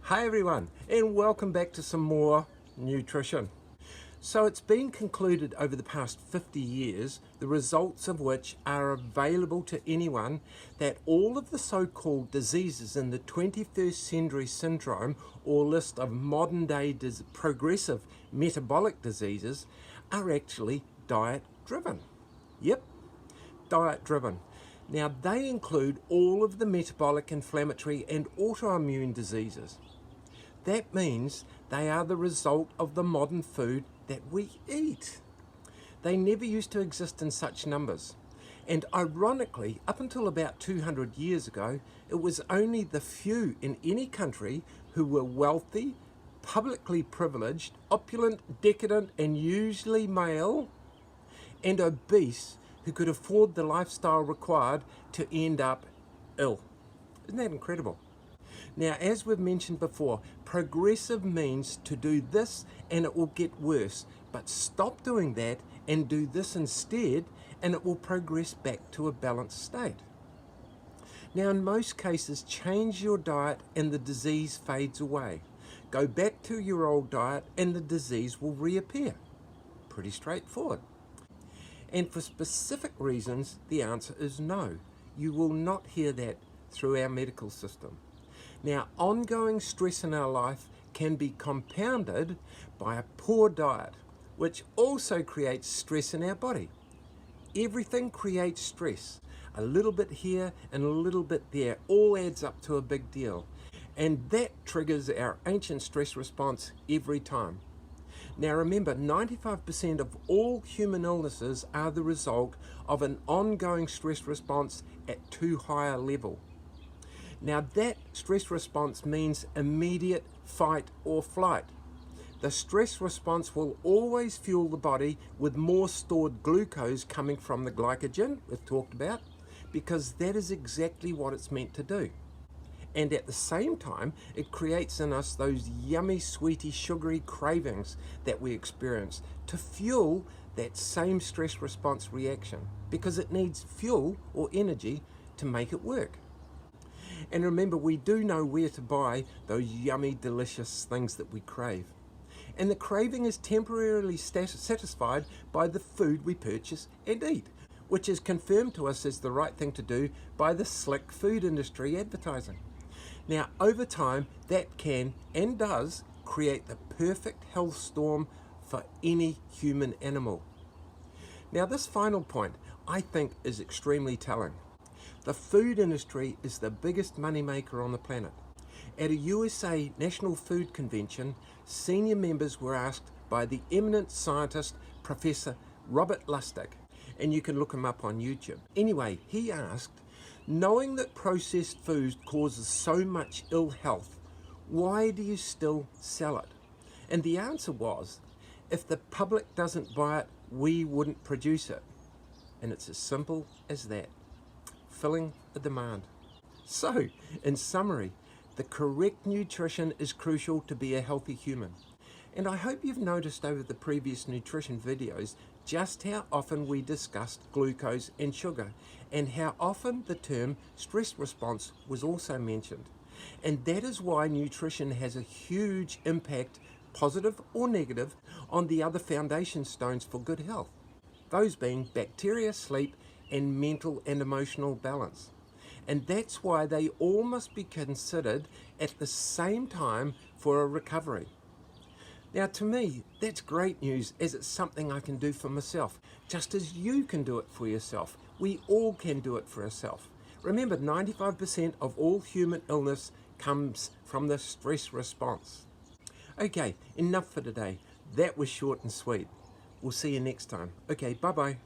Hi everyone, and welcome back to some more nutrition. So it's been concluded over the past 50 years, the results of which are available to anyone, that all of the so-called diseases in the 21st century syndrome or list of modern day progressive metabolic diseases are actually diet driven. Yep, diet driven. Now they include all of the metabolic, inflammatory and autoimmune diseases. That means they are the result of the modern food that we eat. They never used to exist in such numbers. And ironically, up until about 200 years ago, it was only the few in any country who were wealthy, publicly privileged, opulent, decadent, and usually male, and obese who could afford the lifestyle required to end up ill. Isn't that incredible? Now, as we've mentioned before, progressive means to do this and it will get worse. But stop doing that and do this instead and it will progress back to a balanced state. Now, in most cases, change your diet and the disease fades away. Go back to your old diet and the disease will reappear. Pretty straightforward. And for specific reasons, the answer is no. You will not hear that through our medical system. Now, ongoing stress in our life can be compounded by a poor diet, which also creates stress in our body. Everything creates stress. A little bit here and a little bit there all adds up to a big deal. And that triggers our ancient stress response every time. Now remember, 95% of all human illnesses are the result of an ongoing stress response at too high a level. Now that stress response means immediate fight or flight. The stress response will always fuel the body with more stored glucose coming from the glycogen we've talked about, because that is exactly what it's meant to do. And at the same time, it creates in us those yummy, sweety, sugary cravings that we experience to fuel that same stress response reaction, because it needs fuel or energy to make it work. And remember, we do know where to buy those yummy, delicious things that we crave. And the craving is temporarily satisfied by the food we purchase and eat, which is confirmed to us as the right thing to do by the slick food industry advertising. Now, over time, that can and does create the perfect health storm for any human animal. Now, this final point, I think, is extremely telling. The food industry is the biggest moneymaker on the planet. At a USA National Food Convention, senior members were asked by the eminent scientist, Professor Robert Lustig, and you can look him up on YouTube. Anyway, he asked, knowing that processed food causes so much ill health, why do you still sell it? And the answer was, if the public doesn't buy it, we wouldn't produce it. And it's as simple as that. Filling a demand. So, in summary, the correct nutrition is crucial to be a healthy human. And I hope you've noticed over the previous nutrition videos just how often we discussed glucose and sugar, and how often the term stress response was also mentioned. And that is why nutrition has a huge impact, positive or negative, on the other foundation stones for good health. Those being bacteria, sleep, and mental and emotional balance. And that's why they all must be considered at the same time for a recovery. Now, to me, that's great news, as it's something I can do for myself, just as you can do it for yourself. We all can do it for ourselves. Remember, 95% of all human illness comes from the stress response. Okay, enough for today. That was short and sweet. We'll see you next time. Okay, bye-bye.